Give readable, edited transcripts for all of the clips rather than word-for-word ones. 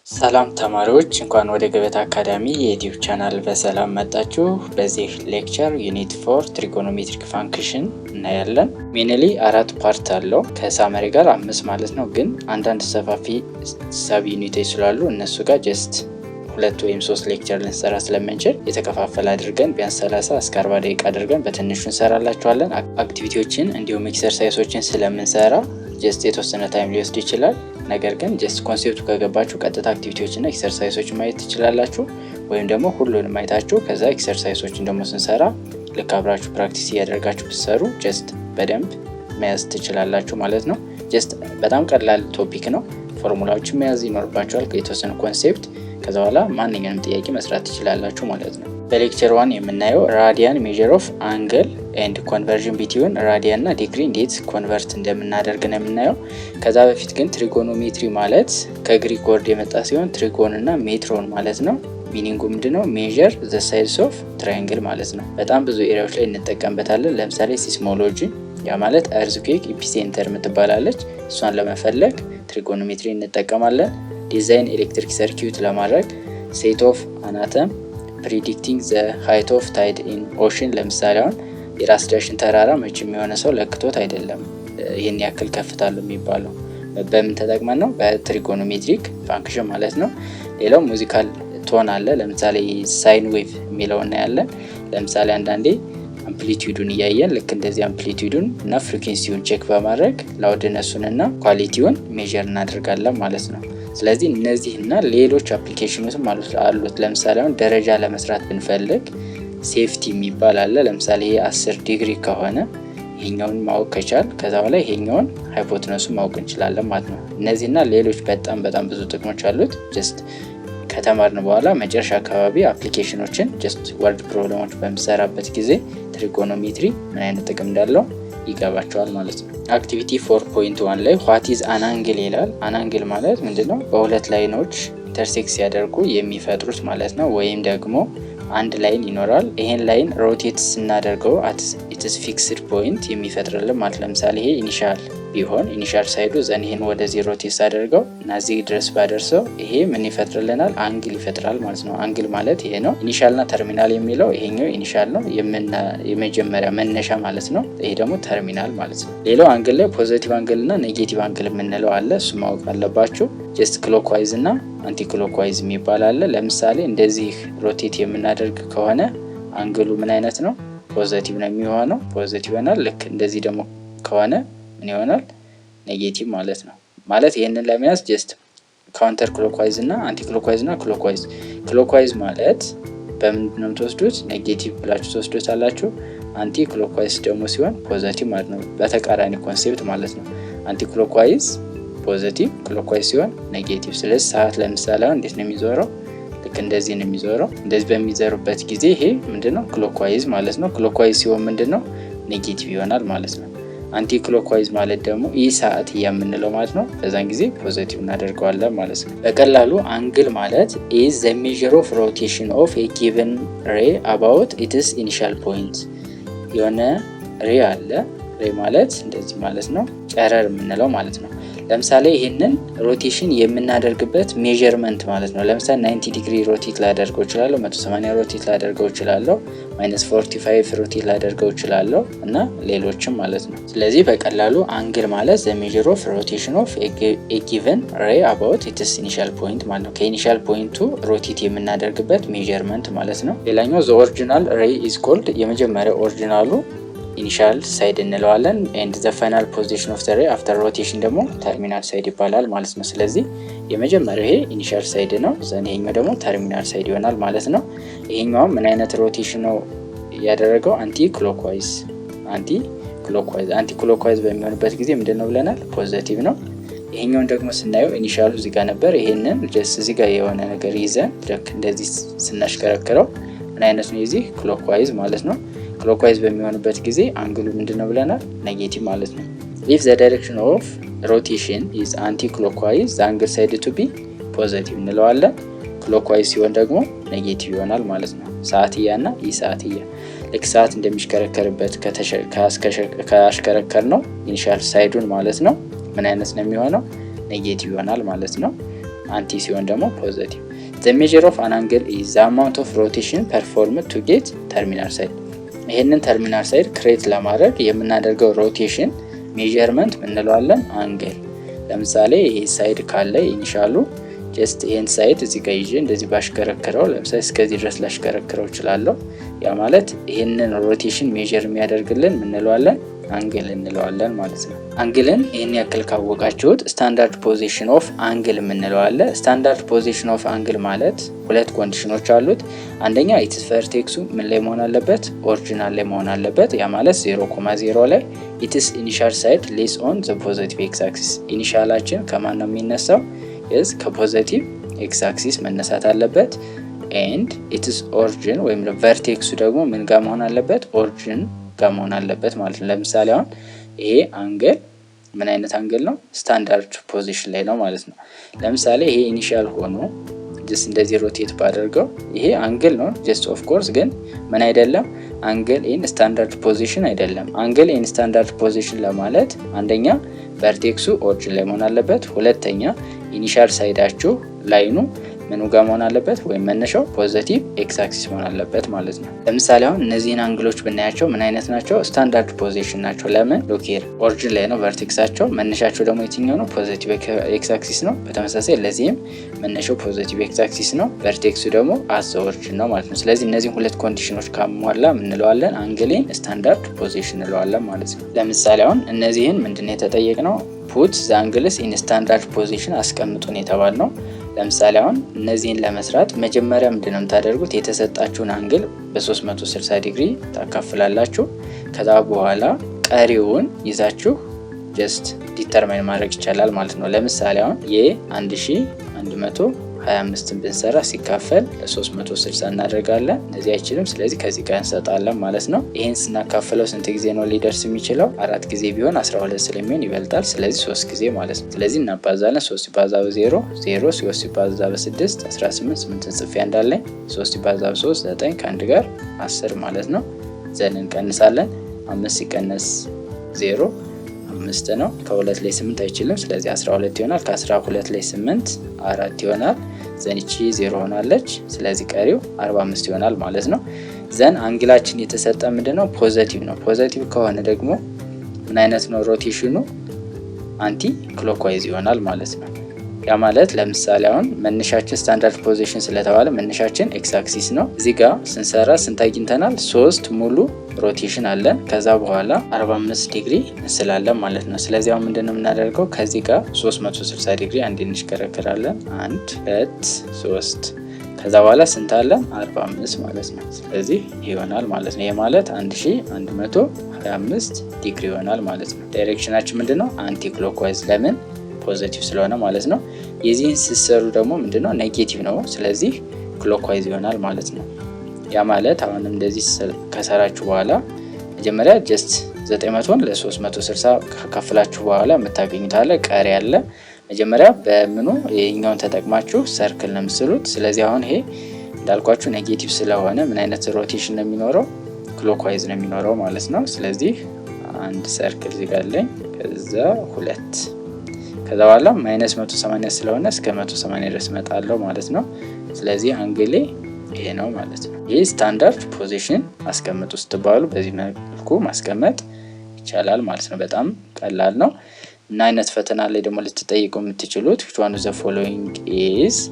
ሰላም ተማሪዎች እንኳን ወደ ገበታ አካዳሚ የዩቲዩብ ቻናል በሰላም መጣችሁ። በዚህ ሌክቸር ዩኒት 4 ትሪጎኖሜትሪክ ፋንክሽን እናያለን። ሜንሊ 4 ፓርት አለው ከሳመሪ ጋር 5 ማለት ነው። ግን አንዳንድ ሰፋፊ ሰብ ዩኒቶች ስላሉ እነሱ ጋር ጀስት 2 ወይም 3 ሌክቸር ልንሰራ ስለምንችል የተከፋፈለ አድርገን ቢያንስ 30 እስከ 40 ደቂቃ አድርገን በትንሹ እንሰራላችኋለን። አክቲቪቲዎችን እንዲሁም ኤክሰርሳይሶችን ስለምንሰራ ጀስት የተወሰነ ታይም ሊወስድ ይችላል። ነገር ግን ጀስት ኮንሴፕቱ ከገባችሁ ቀጥታ አክቲቪቲዎችና ኤክሰርሳይሶችን ማየት ትችላላችሁ። ወይም ደግሞ ሁሉንም አይታችሁ ከዛ ኤክሰርሳይሶችን ደግሞ ስንሰራ ልክ አብራችሁ ፕራክቲስ እያደረጋችሁ ብትሰሩ ጀስት በደንብ መያዝ ትችላላችሁ ማለት ነው። ጀስት በጣም ቀላል ቶፒክ ነው። ፎርሙላዎችን መያዝ ይኖርባችኋል የተወሰነ ኮንሴፕት። ከዛ በኋላ ማንኛውንም ጥያቄ መስራት ትችላላችሁ ማለት ነው። በሌክቸር 1 የምናየው ራዲያን ሜዥር ኦፍ አንግል ኤንድ ኮንቨርዥን ቢትዊን ራዲያን እና ዲግሪ እንዴት ኮንቨርት እንደምናደርግ ነው የምናየው። ከዛ በፊት ግን ትሪጎኖሜትሪ ማለት ከግሪክ ወርድ የመጣ ሲሆን ትሪጎን እና ሜትሮን ማለት ነው። ሚኒንጉ ምንድነው? ሜዥር ዘ ሳይድስ ኦፍ ትራያንግል ማለት ነው። በጣም ብዙ ኤሪያዎች ላይ እንጠቀምበታለን። ለምሳሌ ሲስሞሎጂ፣ ያ ማለት እርዝኩዌክ ኢፒሴንተር የምትባላለች እሷን ለመፈለግ ትሪጎኖሜትሪ እንጠቀማለን። ዲዛይን ኤሌክትሪክ ሰርኪዩት ለማድረግ፣ ሴት ኦፍ አናተም፣ ፕሪዲክቲንግ ዘ ሃይት ኦፍ ታይድ ኢን ኦሽን። ለምሳሌ አሁን የራስ ዳሽን ተራራ መቼም የሆነ ሰው ለክቶት አይደለም ይህን ያክል ከፍታሉ የሚባለው በምን ተጠቅመን ነው? በትሪጎኖሜትሪክ ፋንክሽን ማለት ነው። ሌላው ሙዚካል ቶን አለ። ለምሳሌ ሳይን ዌቭ የሚለው እናያለን። ለምሳሌ አንዳንዴ አምፕሊቲዩዱን እያየን ልክ እንደዚህ አምፕሊቲዩዱን እና ፍሪኩዌንሲውን ቼክ በማድረግ ላውድነሱን እና ኳሊቲውን ሜዥር እናደርጋለን ማለት ነው። ስለዚህ እነዚህ እና ሌሎች አፕሊኬሽኖችም አሉት። ለምሳሌ አሁን ደረጃ ለመስራት ብንፈልግ ሴፍቲ የሚባል አለ። ለምሳሌ ይሄ 10 ዲግሪ ከሆነ ይሄኛውን ማወቅ ከቻል ከዛ በላይ ይሄኛውን ሃይፖቴነሱን ማወቅ እንችላለን ማለት ነው። እነዚህና ሌሎች በጣም ብዙ ጥቅሞች አሉት። ጀስት ከተማርን በኋላ መጨረሻ አካባቢ አፕሊኬሽኖችን ጀስት ወርድ ፕሮብሌሞች በሚሰራበት ጊዜ ትሪጎኖሜትሪ ምን አይነት ጥቅም እንዳለው ይገባቸዋል ማለት ነው። አክቲቪቲ 4.1 ላይ ዋት ኢዝ አን አንግል ይላል። አን አንግል ማለት ምንድነው? በሁለት ላይኖች ኢንተርሴክት ሲያደርጉ የሚፈጥሩት ማለት ነው። ወይም ደግሞ አንድ ላይን ይኖራል። ይሄን ላይን ሮቴት ስናደርገው ኢትስ ፊክስድ ፖይንት የሚፈጥርልን ማለት ለምሳሌ ይሄ ኢኒሻል ቢሆን ኢኒሻል ሳይዱ ዘን ይሄን ወደዚህ ሮቴት ሳደርገው እና እዚህ ድረስ ባደርሰው ይሄ ምን ይፈጥርልናል? አንግል ይፈጥራል ማለት ነው። አንግል ማለት ይሄ ነው። ኢኒሻልና ተርሚናል የሚለው ይሄኛው ኢኒሻል ነው የመጀመሪያ መነሻ ማለት ነው። ይሄ ደግሞ ተርሚናል ማለት ነው። ሌላው አንግል ላይ ፖዚቲቭ አንግል እና ኔጌቲቭ አንግል የምንለው አለ። እሱ ማወቅ አለባችሁ። ጀስት ክሎክዋይዝ እና አንቲ ክሎክዋይዝ የሚባል አለ። ለምሳሌ እንደዚህ ሮቴት የምናደርግ ከሆነ አንግሉ ምን አይነት ነው? ፖዚቲቭ ነው የሚሆነው። ፖዚቲቭ ይሆናል። ልክ እንደዚህ ደግሞ ከሆነ ምን ይሆናል? ኔጌቲቭ ማለት ነው። ማለት ይሄንን ለመያዝ ጀስት ካውንተር ክሎክዋይዝ እና አንቲ ክሎክዋይዝ እና ክሎክዋይዝ። ክሎክዋይዝ ማለት በምንድን ነው የምትወስዱት? ኔጌቲቭ ብላችሁ ትወስዱታላችሁ። አንቲ ክሎክዋይዝ ደግሞ ሲሆን ፖዚቲቭ ማለት ነው። በተቃራኒ ኮንሴፕት ማለት ነው። አንቲ ክሎክዋይዝ ፖዚቲቭ፣ ክሎክዋይዝ ሲሆን ኔጌቲቭ። ስለዚህ ሰዓት ለምሳሌ አሁን እንዴት ነው የሚዞረው? ልክ እንደዚህ ነው የሚዞረው። እንደዚህ በሚዞርበት ጊዜ ይሄ ምንድነው? ክሎክዋይዝ ማለት ነው። ክሎክዋይዝ ሲሆን ምንድነው? ኔጌቲቭ ይሆናል ማለት ነው። አንቲ ክሎክዋይዝ ማለት ደግሞ ይህ ሰዓት የምንለው ማለት ነው። በዛን ጊዜ ፖዚቲቭ እናደርገዋለን ማለት ነው። በቀላሉ አንግል ማለት is the measure of rotation of a given ray about its initial point። የሆነ ሬ አለ። ሬ ማለት እንደዚህ ማለት ነው። ጨረር የምንለው ማለት ነው። ለምሳሌ ይሄንን ሮቴሽን የምናደርግበት ሜዠርመንት ማለት ነው። ለምሳሌ 90 ዲግሪ ሮቴት ላደርገው እችላለሁ፣ 180 ሮቴት ላደርገው እችላለሁ፣ -45 ሮቴት ላደርገው እችላለሁ እና ሌሎችም ማለት ነው። ስለዚህ በቀላሉ አንግል ማለት the measure of rotation of a given ray about its initial point ማለት ነው። ከኢኒሻል ፖይንቱ ሮቴት የምናደርግበት ሜዠርመንት ማለት ነው። ሌላኛው the original ray is called የመጀመሪያው ኦሪጂናሉ ኢኒሻል ሳይድ እንለዋለን። and the final position of the ray after rotation ደግሞ ተርሚናል ሳይድ ይባላል ማለት ነው። ስለዚህ የመጀመሪያው ይሄ ኢኒሻል ሳይድ ነው። ዘን ይሄኛው ደግሞ ተርሚናል ሳይድ ይሆናል ማለት ነው። ይሄኛው ምን አይነት ሮቴሽን ነው ያደረገው? አንቲ ክሎክዋይዝ። አንቲ ክሎክዋይዝ በሚሆንበት ጊዜ ምንድነው ብለናል? ፖዚቲቭ ነው። ይሄኛውን ደግሞ ስናየው ኢኒሻሉ እዚህ ጋር ነበር። ይሄንን ጀስት እዚህ ጋር የሆነ ነገር ይዘን ልክ እንደዚህ ስናሽከረክረው ምን አይነት ነው? እዚህ ክሎክዋይዝ ማለት ነው። ክሎክዋይዝ በሚሆንበት ጊዜ አንግሉ ምንድነው ብለናል? ኔጌቲቭ ማለት ነው። if the direction of rotation is anti clockwise the angle side to be positive እንለዋለን። ክሎክዋይዝ ሲሆን ደግሞ ኔጌቲቭ ይሆናል ማለት ነው። ሰዓትያ እና ኢሰዓትያ ልክ ሰዓት እንደሚሽከረከርበት ካሽከረከር ነው ኢኒሻል ሳይዱን ማለት ነው ምን አይነት ነው የሚሆነው? ኔጌቲቭ ይሆናል ማለት ነው። አንቲ ሲሆን ደግሞ ፖዚቲቭ። the measure of an angle is the amount of rotation performed to get terminal side። ይሄንን ተርሚናል ሳይድ ክሬት ለማድረግ የምናደርገው ሮቴሽን ሜዠርመንት እንለዋለን አንግል። ለምሳሌ ይሄ ሳይድ ካለ ኢኒሻሉ ጀስት ይሄን ሳይድ እዚህ ጋር ይዤ እንደዚህ ባሽከረክረው ለምሳሌ እስከዚህ ድረስ ላሽከረክረው እችላለሁ። ያ ማለት ይሄንን ሮቴሽን ሜዠር የሚያደርግልን እንለዋለን አንግል እንለዋለን ማለት ነው። አንግልን ይሄን ያክል ካወቃችሁት ስታንዳርድ ፖዚሽን ኦፍ አንግል እንለዋለን። ስታንዳርድ ፖዚሽን ኦፍ አንግል ማለት ሁለት ኮንዲሽኖች አሉት። አንደኛ ኢትስ ቨርቴክሱ ምን ላይ መሆን አለበት? ኦሪጂናል ላይ መሆን አለበት። ያ ማለት 0,0 ላይ ኢትስ ኢኒሻል ሳይድ ሌስ ኦን ዘ ፖዚቲቭ ኤክስ አክሲስ። ኢኒሻላችን ከማን ነው የሚነሳው? የስ ከፖዚቲቭ ኤክስ አክሲስ መነሳት አለበት። ኤንድ ኢትስ ኦሪጂን ወይም ቨርቴክሱ ደግሞ ምን ጋር መሆን አለበት? ኦሪጂን ጋር መሆን አለበት ማለት ነው። ለምሳሌ አሁን ይሄ አንግል ምን አይነት አንግል ነው? ስታንዳርድ ፖዚሽን ላይ ነው ማለት ነው። ለምሳሌ ይሄ ኢኒሻል ሆኖ ጀስት እንደዚህ ሮቴት ባደርገው ይሄ አንግል ነው ጀስት ኦፍ ኮርስ፣ ግን ምን አይደለም አንግል ኢን ስታንዳርድ ፖዚሽን አይደለም። አንግል ኢን ስታንዳርድ ፖዚሽን ለማለት አንደኛ ቨርቴክሱ ኦሪጂን ላይ መሆን አለበት፣ ሁለተኛ ኢኒሻል ሳይዳችሁ ላይኑ ምኑ ጋር መሆን አለበት ወይም መነሻው ፖዚቲቭ ኤክስ አክሲስ መሆን አለበት ማለት ነው። ለምሳሌ አሁን እነዚህን አንግሎች ብናያቸው ምን አይነት ናቸው? ስታንዳርድ ፖዚሽን ናቸው። ለምን? ሎኬር ኦሪጂን ላይ ነው ቨርቴክሳቸው፣ መነሻቸው ደግሞ የትኛው ነው? ፖዚቲቭ ኤክስ አክሲስ ነው። በተመሳሳይ ለዚህም መነሻው ፖዚቲቭ ኤክስ አክሲስ ነው፣ ቨርቴክሱ ደግሞ አዝ ኦሪጂን ነው ማለት ነው። ስለዚህ እነዚህን ሁለት ኮንዲሽኖች ካሟላ እንለዋለን አንግልን ስታንዳርድ ፖዚሽን እንለዋለን ማለት ነው። ለምሳሌ አሁን እነዚህን ምንድነው የተጠየቅነው? ፑት ዘ አንግልስ ኢን ስታንዳርድ ፖዚሽን አስቀምጡን የተባልነው። ለምሳሌ አሁን እነዚህን ለመስራት መጀመሪያ ምንድነው የምታደርጉት? የተሰጣችሁን አንግል በ360 ዲግሪ ታካፍላላችሁ። ከዛ በኋላ ቀሪውን ይዛችሁ ጀስት ዲተርማይን ማድረግ ይቻላል ማለት ነው። ለምሳሌ አሁን የ1125ን ብንሰራ ሲካፈል ለ360 እናደርጋለን። እነዚህ አይችልም፣ ስለዚህ ከዚህ ጋር እንሰጣለን ማለት ነው። ይሄን ስናካፍለው ስንት ጊዜ ነው ሊደርስ የሚችለው? 4 ጊዜ ቢሆን 12 ስለሚሆን ይበልጣል። ስለዚህ 3 ጊዜ ማለት ነው። ስለዚህ እናባዛለን። 3 ሲባዛ በ0 0፣ 3 ሲባዛ በ6 18፣ 8 ጽፌ እንዳለኝ 3 ሲባዛ በ3 9፣ ከአንድ ጋር 10 ማለት ነው። ዘን እንቀንሳለን። 5 ሲቀነስ 0 5 ነው። ከ2 ላይ 8 አይችልም፣ ስለዚህ 12 ይሆናል። ከ12 ላይ 8 4 ይሆናል። ዘንቺ 0 ሆናለች፣ ስለዚህ ቀሪው 45 ይሆናል ማለት ነው። ዘን አንግላችን የተሰጠ ምንድነው? ፖዚቲቭ ነው። ፖዚቲቭ ከሆነ ደግሞ ምን አይነት ነው ሮቴሽኑ? አንቲ ክሎክዋይዝ ይሆናል ማለት ነው። ያ ማለት ለምሳሌ አሁን መነሻችን ስታንዳርድ ፖዚሽን ስለተባለ መነሻችን ኤክስ አክሲስ ነው። እዚህ ጋር ስንሰራ ስንት አግኝተናል? 3 ሙሉ ሮቴሽን አለን። ከዛ በኋላ 45 ዲግሪ እንስላለን ማለት ነው። ስለዚህ አሁን ምንድነው የምናደርገው? ከዚህ ጋር 360 ዲግሪ አንድ እንሽከረከራለን። 1 2 3 ከዛ በኋላ ስንት አለን? 45 ማለት ነው። ስለዚህ ይሆናል ማለት ነው። ይሄ ማለት 1125 ዲግሪ ይሆናል ማለት ነው። ዳይሬክሽናችን ምንድነው? አንቲ ክሎክዋይዝ። ለምን? ፖዚቲቭ ስለሆነ ማለት ነው። የዚህን ሲሰሩ ደግሞ ምንድነው? ኔጌቲቭ ነው። ስለዚህ ክሎክዋይዝ ይሆናል ማለት ነው። ያ ማለት አሁንም እንደዚህ ከሰራችሁ በኋላ መጀመሪያ ጀስት 900ን ለ360 ከከፍላችሁ በኋላ የምታገኙት አለ፣ ቀሪ አለ። መጀመሪያ በምኑ ይሄኛውን ተጠቅማችሁ ሰርክል ነው የምትስሉት። ስለዚህ አሁን ይሄ እንዳልኳችሁ ኔጌቲቭ ስለሆነ ምን አይነት ሮቴሽን ነው የሚኖረው? ክሎክዋይዝ ነው የሚኖረው ማለት ነው። ስለዚህ አንድ ሰርክል እዚህ ጋር አለኝ፣ ከዛ 2 ከዛ በኋላ -180 ስለሆነ እስከ 180 ድረስ መጣለው ማለት ነው። ስለዚህ አንግሌ ይሄ ነው ማለት ነው። ይሄ ስታንዳርድ ፖዚሽን አስቀምጡ ስትባሉ በዚህ መልኩ ማስቀመጥ ይቻላል ማለት ነው። በጣም ቀላል ነው። እና አይነት ፈተና ላይ ደግሞ ልትጠይቁ የምትችሉት which one of the following is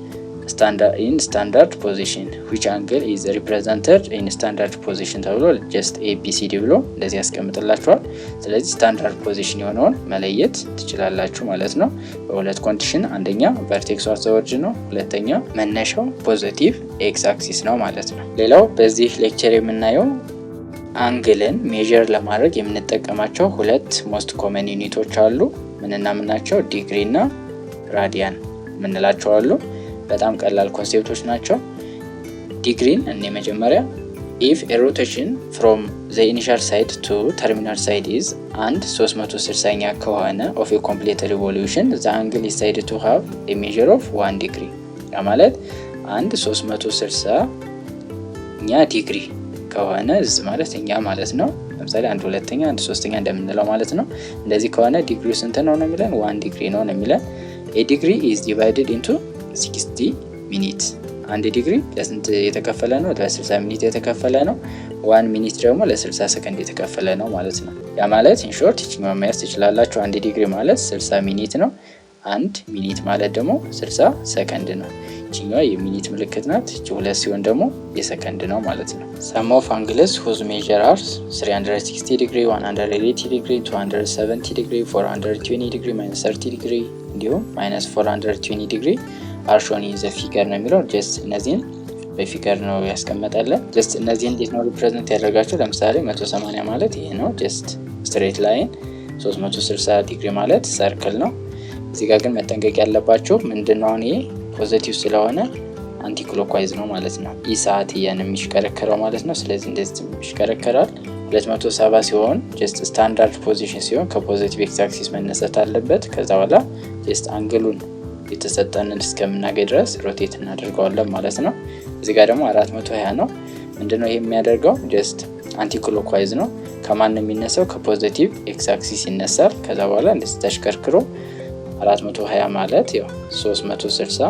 standard position, which angle is represented in standard position ተብሎ just ABCD ብሎ እንደዚህ ያስቀምጥላችኋል። ስለዚህ ስታንዳርድ ፖዚሽን የሆነውን መለየት ትችላላችሁ ማለት ነው። በሁለት ኮንዲሽን፣ አንደኛ ቨርቴክሱ አዘወርጅ ነው፣ ሁለተኛ መነሻው ፖዚቲቭ ኤክስ አክሲስ ነው ማለት ነው። ሌላው በዚህ ሌክቸር የምናየው አንግልን ሜዠር ለማድረግ የምንጠቀማቸው ሁለት ሞስት ኮመን ዩኒቶች አሉ። ምንና ምናቸው? ዲግሪ እና ራዲያን ምንላቸው አሉ። በጣም ቀላል ኮንሴፕቶች ናቸው። ዲግሪን እኔ መጀመሪያ if a rotation from the initial side to terminal side is and 360ኛ ከሆነ of a complete revolution the angle is said to have a measure of 1 degree። ያ ማለት አንድ 360ኛ ዲግሪ ከሆነ እዚ ማለት እኛ ማለት ነው። ለምሳሌ አንድ ሁለተኛ አንድ ሶስተኛ እንደምንለው ማለት ነው። እንደዚህ ከሆነ ዲግሪው ስንት ነው የሚለን? 1 ዲግሪ ነው የሚለን። a degree is divided into 60 ሚኒት። 1 ዲግሪ ለስንት የተከፈለ ነው? ለ60 ሚኒት የተከፈለ ነው። 1 ሚኒት ደግሞ ለ60 ሰከንድ የተከፈለ ነው ማለት ነው። ያ ማለት ኢን ሾርት ይችኛው መያዝ ትችላላችሁ። 1 ዲግሪ ማለት 60 ሚኒት ነው። 1 ሚኒት ማለት ደግሞ 60 ሰከንድ ነው። ይችኛው የሚኒት ምልክት ናት። እቺ 2 ሲሆን ደግሞ የሰከንድ ነው ማለት ነው። ሰም ኦፍ አንግልስ ሁዝ ሜዠር አር 360 ዲግሪ፣ 180 ዲግሪ፣ 270 ዲግሪ፣ 420 ዲግሪ፣ -30 ዲግሪ እንዲሁም -420 ዲግሪ አር ሾን ኢን ዘ ፊገር ነው የሚለው። ጀስት እነዚህን በፊገር ነው ያስቀመጠልን። ጀስት እነዚህን እንዴት ነው ሪፕሬዘንት ያደርጋቸው? ለምሳሌ 180 ማለት ይሄ ነው፣ ጀስት ስትሬት ላይን። 360 ዲግሪ ማለት ሰርክል ነው። እዚህ ጋር ግን መጠንቀቅ ያለባቸው ምንድነው? አሁን ይሄ ፖዚቲቭ ስለሆነ አንቲ ክሎክዋይዝ ነው ማለት ነው። ይህ ሰዓት የሚሽከረከረው ማለት ነው። ስለዚህ እንደዚህ ይሽከረከራል። 270 ሲሆን ጀስት ስታንዳርድ ፖዚሽን ሲሆን ከፖዚቲቭ ኤክስ አክሲስ መነሳት አለበት። ከዛ በኋላ ጀስት አንግሉን የተሰጠንን እስከምናገኝ ድረስ ሮቴት እናደርገዋለን ማለት ነው። እዚህ ጋር ደግሞ 420 ነው። ምንድነው ይሄ የሚያደርገው? ጀስት አንቲ ክሎክዋይዝ ነው። ከማን ነው የሚነሳው? ከፖዚቲቭ ኤክስ አክሲስ ይነሳል። ከዛ በኋላ እንደዚህ ተሽከርክሮ 420 ማለት ያው 360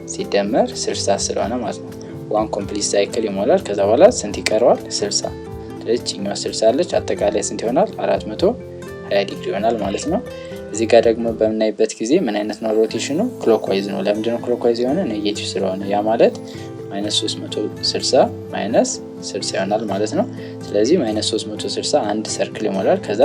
ሲደመር 60 ስለሆነ ማለት ነው። ዋን ኮምፕሊት ሳይክል ይሞላል። ከዛ በኋላ ስንት ይቀረዋል? 60። ስለዚህ እኛው 60 አለች። አጠቃላይ ስንት ይሆናል? 420 ዲግሪ ይሆናል ማለት ነው። እዚህ ጋር ደግሞ በምናይበት ጊዜ ምን አይነት ነው ሮቴሽኑ? ክሎክዋይዝ ነው። ለምንድነው ክሎክዋይዝ የሆነ? ኔጌቲቭ ስለሆነ ያ ማለት -360 -60 ይሆናል ማለት ነው። ስለዚህ -360 አንድ ሰርክል ይሞላል። ከዛ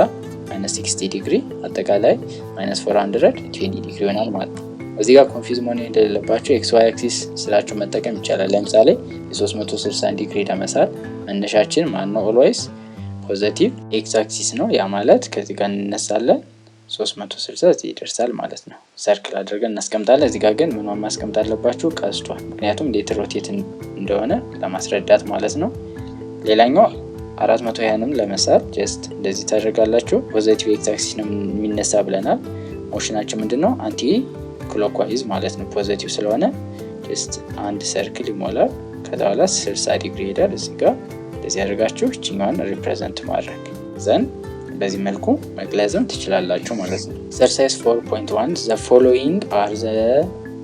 -60 ዲግሪ አጠቃላይ -420 ዲግሪ ይሆናል ማለት ነው። እዚህ ጋር ኮንፊውዝ መሆን እንደሌለባቸው ኤክስ ዋይ አክሲስ ስላችሁ መጠቀም ይቻላል። ለምሳሌ የ360 ዲግሪ ለመሳል መነሻችን ማን ነው? ኦልዌይስ ፖዚቲቭ ኤክስ አክሲስ ነው። ያ ማለት ከዚህ ጋር እንነሳለን 360 እዚህ ይደርሳል ማለት ነው። ሰርክል አድርገን እናስቀምጣለን። እዚህ ጋር ግን ምንም ማስቀምጥ አለባችሁ ቀስቷል። ምክንያቱም እንዴት ሮቴት እንደሆነ ለማስረዳት ማለት ነው። ሌላኛው 420ንም ለመሳል ጀስት እንደዚህ ታደርጋላችሁ። ፖዚቲቭ ኤክስ አክሲስ ነው የሚነሳ ብለናል። ሞሽናችን ምንድነው? አንቲ ክሎክዋይዝ ማለት ነው። ፖዚቲቭ ስለሆነ ጀስት አንድ ሰርክል ይሞላል። ከዛ በኋላ 60 ዲግሪ ይሄዳል። እዚህ ጋር እንደዚህ አድርጋችሁ እቺኛውን ሪፕሬዘንት ማድረግ ዘን በዚህ መልኩ መግለጽም ትችላላችሁ ማለት ነው። ኤክሰርሳይዝ 4.1 the following are the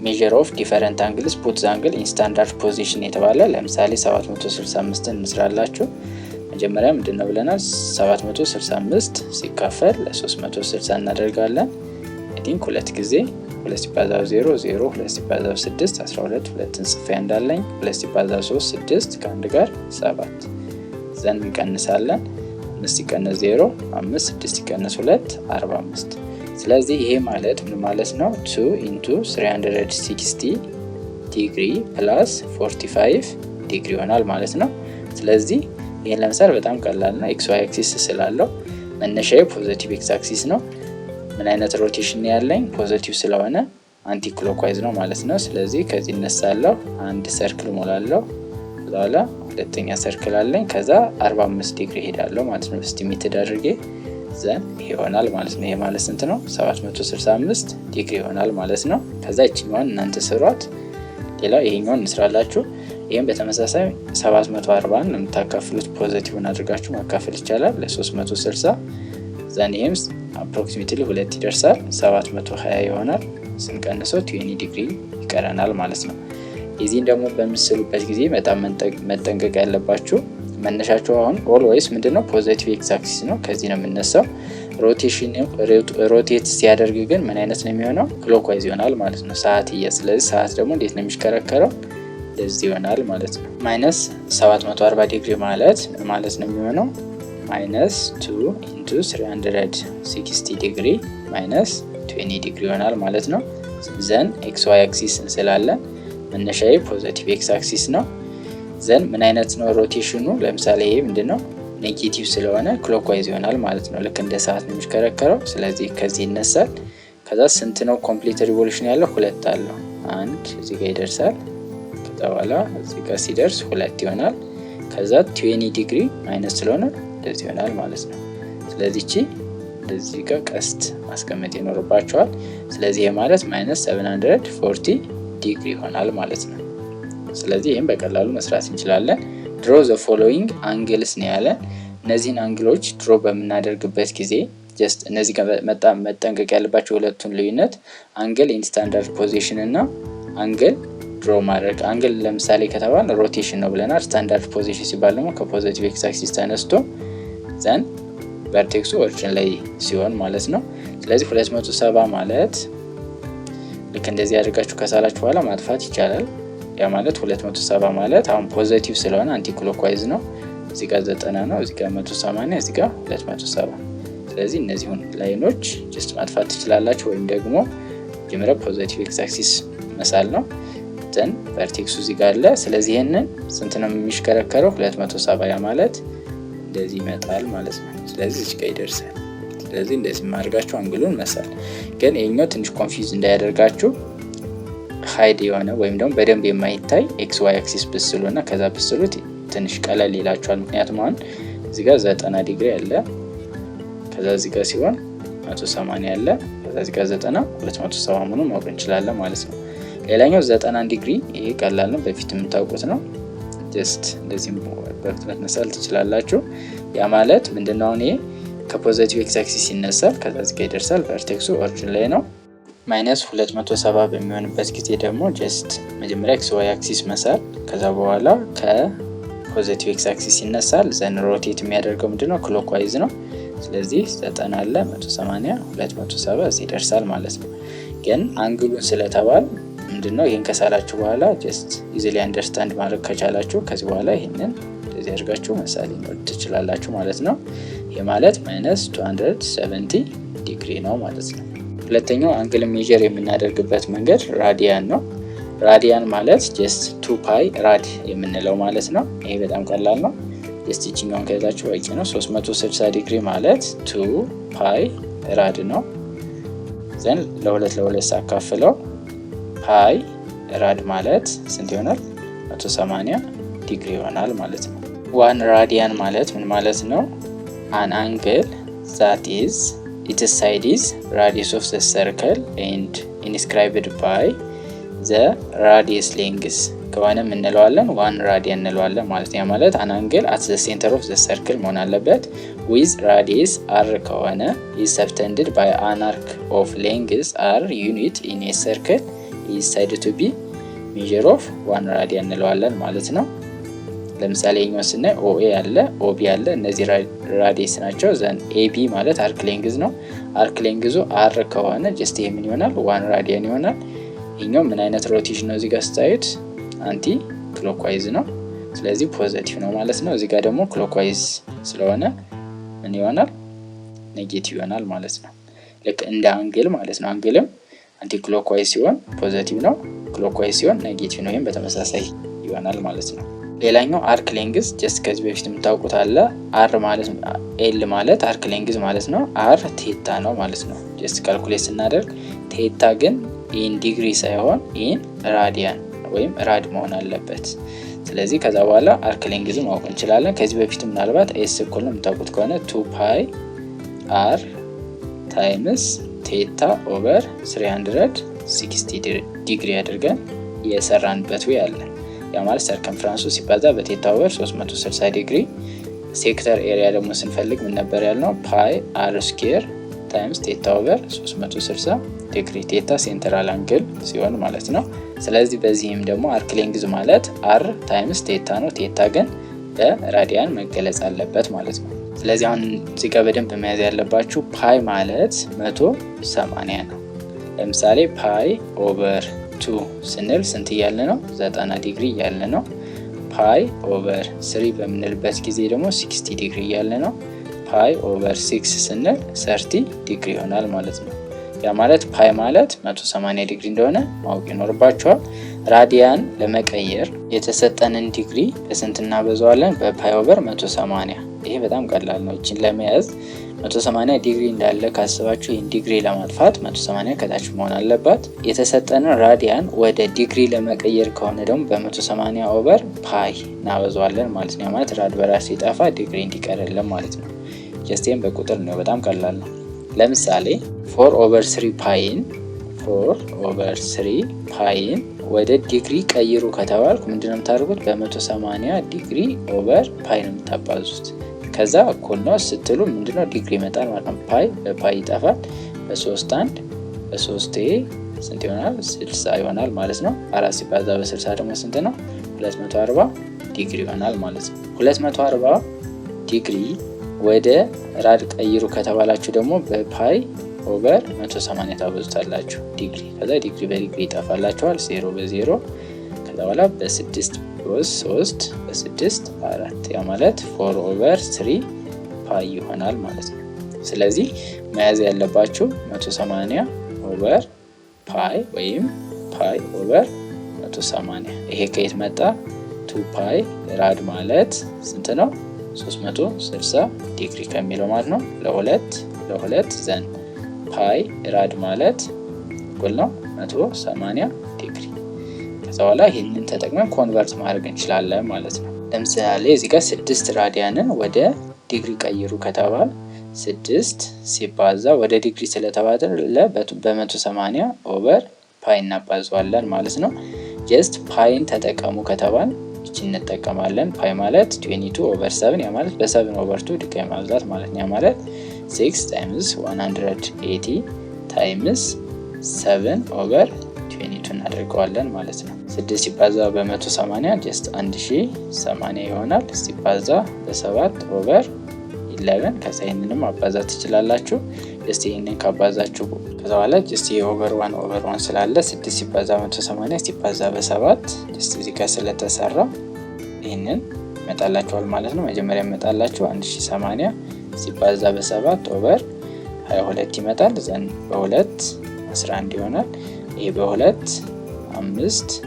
measure of different angles put the angle in standard position የተባለ ለምሳሌ 765ን እንስራላችሁ። መጀመሪያ ምንድነው ብለናል? 765 ሲካፈል ለ360 እናደርጋለን። አይ ቲንክ ሁለት ጊዜ 2 ሲባዛው 0 0 2 ሲባዛው 6 12 ሁለትን ጽፌ እንዳለኝ 2 ሲባዛው 3 6 ከአንድ ጋር 7 ዘን እንቀንሳለን። 5 ሲቀነስ 0 5 6 ሲቀነስ 2 45። ስለዚህ ይሄ ማለት ምን ማለት ነው? 2 into 360 ዲግሪ ፕላስ 45 ዲግሪ ይሆናል ማለት ነው። ስለዚህ ይሄን ለምሳሌ በጣም ቀላል ነው። ኤክስ ዋይ አክሲስ ስላለው መነሻዬ ፖዚቲቭ ኤክስ አክሲስ ነው። ምን አይነት ሮቴሽን ያለኝ? ፖዚቲቭ ስለሆነ አንቲ ክሎክዋይዝ ነው ማለት ነው። ስለዚህ ከዚህ እነሳለሁ፣ አንድ ሰርክል ሞላለሁ፣ በኋላ ሁለተኛ ሰርክል አለኝ፣ ከዛ 45 ዲግሪ ሄዳለሁ ማለት ነው። እስቲሜትድ አድርጌ ዘን ይሆናል ማለት ነው። ይሄ ማለት ስንት ነው? 765 ዲግሪ ይሆናል ማለት ነው። ከዛ እቺኛውን እናንተ ስሯት። ሌላው ይሄኛውን እንስራላችሁ። ይሄን በተመሳሳይ 740 ነው የምታካፍሉት። ፖዚቲቭን አድርጋችሁ ማካፈል ይቻላል ለ360 ዘን ይሄም አፕሮክሲሜትሊ 2 ይደርሳል። 720 ይሆናል። ስንቀንሰው 20 ዲግሪ ይቀረናል ማለት ነው። የዚህን ደግሞ በምስሉበት ጊዜ በጣም መጠንቀቅ ያለባችሁ መነሻቸው አሁን ኦልዌይስ ምንድነው? ፖዚቲቭ ኤክስ አክሲስ ነው። ከዚህ ነው የምነሳው። ሮቴት ሲያደርግ ግን ምን አይነት ነው የሚሆነው? ክሎክዋይዝ ይሆናል ማለት ነው። ሰዓት ስለዚህ ሰዓት ደግሞ እንዴት ነው የሚሽከረከረው? እንደዚህ ይሆናል ማለት ነው። -740 ዲግሪ ማለት ነው የሚሆነው -2 into 360 ዲግሪ -20 ዲግሪ ይሆናል ማለት ነው። ዘን ኤክስ ዋይ አክሲስ እንስላለን። መነሻዬ ፖዚቲቭ ኤክስ አክሲስ ነው። ዘን ምን አይነት ነው ሮቴሽኑ? ለምሳሌ ይሄ ምንድነው? ኔጌቲቭ ስለሆነ ክሎክዋይዝ ይሆናል ማለት ነው። ልክ እንደ ሰዓት ነው የሚሽከረከረው። ስለዚህ ከዚህ ይነሳል። ከዛ ስንት ነው ኮምፕሊት ሪቮሉሽን ያለው? 2 አለው። 1 እዚህ ጋር ይደርሳል። ከዛ በኋላ እዚህ ጋር ሲደርስ 2 ይሆናል። ከዛ 20 ዲግሪ ማይነስ ስለሆነ እንደዚህ ይሆናል ማለት ነው። ስለዚህ እቺ እንደዚህ ጋር ቀስት ማስቀመጥ ይኖርባቸዋል። ስለዚህ ይሄ ማለት -740 ዲግሪ ይሆናል ማለት ነው። ስለዚህ ይሄን በቀላሉ መስራት እንችላለን። ድሮ ዘ ፎሎዊንግ አንግልስ ነው ያለን። እነዚህን አንግሎች ድሮ በምናደርግበት ጊዜ ጀስት እነዚህ ጋር መጠንቀቅ ያለባቸው ሁለቱን ልዩነት አንግል ኢን ስታንዳርድ ፖዚሽን እና አንግል ድሮ ማድረግ። አንግል ለምሳሌ ከተባለ ሮቴሽን ነው ብለናል። ስታንዳርድ ፖዚሽን ሲባል ደግሞ ከፖዚቲቭ ኤክስ አክሲስ ተነስቶ ዘን ቨርቴክሱ ኦሪጂን ላይ ሲሆን ማለት ነው። ስለዚህ 270 ማለት ልክ እንደዚህ አድርጋችሁ ከሳላችሁ በኋላ ማጥፋት ይቻላል። ያ ማለት 270 ማለት አሁን ፖዚቲቭ ስለሆነ አንቲ ክሎክዋይዝ ነው። እዚህ ጋር 90 ነው፣ እዚህ ጋር 180፣ እዚህ ጋር 270። ስለዚህ እነዚህን ላይኖች ጀስት ማጥፋት ትችላላችሁ፣ ወይም ደግሞ ጀምረ ፖዚቲቭ ኤክስ አክሲስ መሳል ነው። ዘን ቨርቴክሱ እዚህ ጋር አለ። ስለዚህ ይሄንን ስንት ነው የሚሽከረከረው? 270። ያ ማለት እንደዚህ ይመጣል ማለት ነው። ስለዚህ እዚህ ጋር ይደርሳል። ስለዚህ እንደዚህ ማድረጋችሁ አንግሉን መሳል። ግን ይሄኛው ትንሽ ኮንፊውዝ እንዳያደርጋችሁ ሃይድ የሆነ ወይም ደግሞ በደንብ የማይታይ ኤክስ ዋይ አክሲስ ብስሉና ከዛ ብስሉት ትንሽ ቀለል ይላችኋል። ምክንያቱም አሁን እዚህ ጋር 90 ዲግሪ አለ፣ ከዛ እዚህ ጋር ሲሆን 180 አለ፣ ከዛ እዚህ ጋር 90 270 መሆኑን ማወቅ እንችላለን ማለት ነው። ሌላኛው 90 ዲግሪ፣ ይሄ ቀላል ነው፣ በፊት የምታውቁት ነው። ጀስት እንደዚህ በፍጥነት መሳል ትችላላችሁ። ያ ማለት ምንድነው? አሁን ይሄ ከፖዚቲቭ ኤክስ አክሲስ ይነሳል፣ ከዛ እዚህ ጋር ይደርሳል። ቨርቴክሱ ኦሪጂን ላይ ነው። ማይነስ 270 በሚሆንበት ጊዜ ደግሞ ጀስት መጀመሪያ ኤክስ ዋይ አክሲስ መሳል፣ ከዛ በኋላ ከፖዚቲቭ ኤክስ አክሲስ ይነሳል። ዘን ሮቴት የሚያደርገው ምንድነው? ክሎክዋይዝ ነው። ስለዚህ 90 አለ፣ 180፣ 270 እዚህ ይደርሳል ማለት ነው። ግን አንግሉን ስለተባል ምንድነው ይሄን ከሳላችሁ በኋላ ጀስት ኢዚሊ አንደርስታንድ ማድረግ ከቻላችሁ ከዚህ በኋላ ይሄንን እንደዚህ አድርጋችሁ መሳል ትችላላችሁ ማለት ነው። ይሄ ማለት ማይነስ 270 ዲግሪ ነው ማለት ነው። ሁለተኛው አንግል ሜጀር የምናደርግበት መንገድ ራዲያን ነው። ራዲያን ማለት ጀስት 2 ፓይ ራድ የምንለው ማለት ነው። ይሄ በጣም ቀላል ነው። ጀስት ይችኛውን ከያዛችሁ በቂ ነው። 360 ዲግሪ ማለት 2 ፓይ ራድ ነው። ዘን ለሁለት ሳካፍለው ፓይ ራድ ማለት ስንት ይሆናል? 180 ዲግሪ ይሆናል ማለት ነው። ዋን ራዲያን ማለት ምን ማለት ነው? አን አንግል ዛት ኢዝ its side is radius of the circle and inscribed by the radius length ከሆነ እንለዋለን 1 ራዲያን እንለዋለን ማለት ነው። ማለት አን አንግል at the center of the circle መሆን አለበት with radius r ከሆነ is subtended by an arc of length r unit in a circle is said to be measure of 1 ራዲያን እንለዋለን ማለት ነው። ለምሳሌ እኛው ስናይ OA አለ፣ OB አለ፣ እነዚህ ራዲየስ ናቸው። ዘን AB ማለት አርክ ሌንግዝ ነው። አርክ ሌንግዙ R ከሆነ ጀስት ይሄ ምን ይሆናል? 1 ራዲያን ይሆናል። ይሄኛው ምን አይነት ሮቴሽን ነው? እዚህ ጋር ስታዩት አንቲ ክሎክዋይዝ ነው። ስለዚህ ፖዚቲቭ ነው ማለት ነው። እዚህ ጋር ደግሞ ክሎክዋይዝ ስለሆነ ምን ይሆናል? ኔጌቲቭ ይሆናል ማለት ነው። ልክ እንደ አንግል ማለት ነው። አንግልም አንቲ ክሎክዋይዝ ሲሆን ፖዚቲቭ ነው፣ ክሎክዋይዝ ሲሆን ኔጌቲቭ ነው። ይሄም በተመሳሳይ ይሆናል ማለት ነው። ሌላኛው አርክ ሌንግዝ ጀስት ከዚህ በፊት የምታውቁት አለ። አር ማለት ኤል ማለት አርክ ሌንግዝ ማለት ነው። አር ቴታ ነው ማለት ነው። ጀስት ካልኩሌት ስናደርግ ቴታ ግን ኢን ዲግሪ ሳይሆን ኢን ራዲያን ወይም ራድ መሆን አለበት። ስለዚህ ከዛ በኋላ አርክ ሌንግዝ ማወቅ እንችላለን። ከዚህ በፊት ምናልባት ኤስ እኩል ነው የምታውቁት ከሆነ 2 ፓይ አር ታይምስ ቴታ ኦቨር 360 ዲግሪ አድርገን የሰራንበት ወይ አለ። ያ ማለት ሰርከምፍራንሱ ሲባዛ በቴታ ኦቨር 360 ዲግሪ። ሴክተር ኤሪያ ደግሞ ስንፈልግ ምን ነበር ያልነው? ፓይ አር ስኩዌር ታይምስ ቴታ ኦቨር 360 ዲግሪ። ቴታ ሴንትራል አንግል ሲሆን ማለት ነው። ስለዚህ በዚህም ደግሞ አርክ ሌንግዝ ማለት አር ታይምስ ቴታ ነው። ቴታ ግን በራዲያን መገለጽ አለበት ማለት ነው። ስለዚህ አሁን እዚህ ጋር በደንብ መያዝ ያለባችሁ ፓይ ማለት 180 ነው። ለምሳሌ ፓይ ኦቨር 2 ስንል ስንት እያለ ነው? 90 ዲግሪ እያለ ነው። ፓይ ኦቨር 3 በምንልበት ጊዜ ደግሞ 60 ዲግሪ እያለ ነው። ፓይ ኦቨር 6 ስንል 30 ዲግሪ ይሆናል ማለት ነው። ያ ማለት ፓይ ማለት 180 ዲግሪ እንደሆነ ማወቅ ይኖርባችኋል። ራዲያን ለመቀየር የተሰጠንን ዲግሪ በስንት እናበዛዋለን? በፓይ ኦቨር 180። ይሄ በጣም ቀላል ነው። እቺን ለመያዝ 180 ዲግሪ እንዳለ ካስባችሁ ይህን ዲግሪ ለማጥፋት 180 ከታች መሆን አለባት። የተሰጠንን ራዲያን ወደ ዲግሪ ለመቀየር ከሆነ ደግሞ በ180 ኦቨር ፓይ እናበዛዋለን ማለት ነው። ማለት ራድ በራስ ሲጠፋ ዲግሪ እንዲቀርልን ማለት ነው። ጀስቲን በቁጥር ነው፣ በጣም ቀላል ነው። ለምሳሌ 4 ኦቨር 3 ፓይን ወደ ዲግሪ ቀይሩ ከተባልኩ ምንድነው የምታደርጉት? በ180 ዲግሪ ኦቨር ፓይ ነው የምታባዙት። ከዛ እኩል ነው ስትሉ ምንድነው ዲግሪ ይመጣል ማለት ነው። ፓይ በፓይ ይጠፋል። በ3 1 በ3 ስንት ይሆናል? 60 ይሆናል ማለት ነው። 4 ሲባዛ በ60 ደግሞ ስንት ነው? 240 ዲግሪ ይሆናል ማለት ነው። 240 ዲግሪ ወደ ራድ ቀይሩ ከተባላችሁ ደግሞ በፓይ ኦቨር 180 ታበዙታላችሁ ዲግሪ። ከዛ ዲግሪ በዲግሪ ይጠፋላችኋል፣ 0 በ0 ከዛ በኋላ በ6 3 በ6 4 ያ ማለት 4 ኦቨር 3 ፓይ ይሆናል ማለት ነው። ስለዚህ መያዝ ያለባችሁ 180 ኦቨር ፓይ ወይም ፓይ ኦቨር 180። ይሄ ከየት መጣ? 2 ፓይ ራድ ማለት ስንት ነው? 360 ዲግሪ ከሚለው ማለት ነው። ለሁለት ዘን ፓይ ራድ ማለት እኩል ነው 180 ዲግሪ። ከዛ በኋላ ይህንን ተጠቅመን ኮንቨርት ማድረግ እንችላለን ማለት ነው። ለምሳሌ እዚህ ጋር 6 ራዲያንን ወደ ዲግሪ ቀይሩ ከተባለ 6 ሲባዛ ወደ ዲግሪ ስለተባለ በ180 ኦቨር ፓይ እናባዘዋለን ማለት ነው። ጀስት ፓይን ተጠቀሙ ከተባል እቺ እንጠቀማለን። ፓይ ማለት 22 ኦቨር 7 ያ ማለት በ7 ኦቨር 2 ድጋሚ ማብዛት ማለት ነው። ያ ማለት 6 ታይምስ 180 ታይምስ 7 ኦቨር 22 እናደርገዋለን ማለት ነው። 6 ሲባዛ በ180 ጀስት 1080 ይሆናል። ሲባዛ በ7 ኦቨር 11 ከዛ ይሄንንም አባዛት ትችላላችሁ። ጀስት ይሄንን ካባዛችሁ ከዛ በኋላ ጀስት ኦቨር 1 ስላለ 6 ሲባዛ በ180 ሲባዛ በ7 ጀስት እዚህ ጋር ስለተሰራ ይሄንን ይመጣላችኋል ማለት ነው። መጀመሪያ ይመጣላችሁ 1080 ሲባዛ በ7 ኦቨር 22 ይመጣል። ዘን በ2 11 ይሆናል። ይሄ በ2 5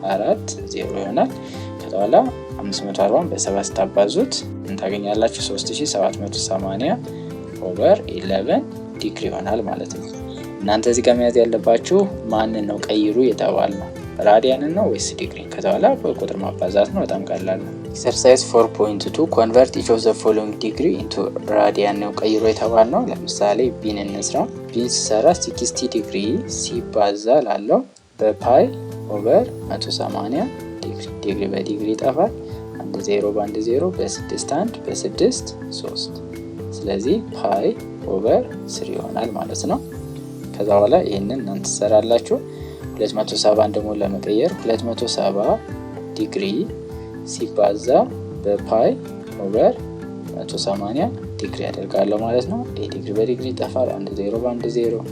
4 0 ይሆናል። ከዛ በኋላ 540 በ7 ታባዙት እንታገኛላችሁ 3780 ኦቨር 11 ዲግሪ ይሆናል ማለት ነው። እናንተ እዚህ ጋር መያዝ ያለባችሁ ማንን ነው ቀይሩ የተባል ነው? ራዲያንን ነው ወይስ ዲግሪ? ከዛ በኋላ በቁጥር ማባዛት ነው። በጣም ቀላል ነው። ኤክሰርሳይዝ 4.2 ኮንቨርት ኢች ኦፍ ዘ ፎሎዊንግ ዲግሪ ኢንቱ ራዲያን ነው ቀይሩ የተባል ነው። ለምሳሌ ቢን እንስራ። ቢን ሲሰራ 60 ዲግሪ ሲባዛ ላለው በፓይ ኦቨር 180 ዲግሪ በዲግሪ ይጠፋል። 1 0 በ1 0 በ6 1 በ6 3 ስለዚህ ፓይ ኦቨር 3 ይሆናል ማለት ነው። ከዛ በኋላ ይሄንን እናንተ ትሰራላችሁ። 270 ደግሞ ለመቀየር 270 ዲግሪ ሲባዛ በፓይ ኦቨር 180 ዲግሪ ያደርጋለሁ ማለት ነው። ይሄ ዲግሪ በዲግሪ ይጠፋል። 1 0 በ1 0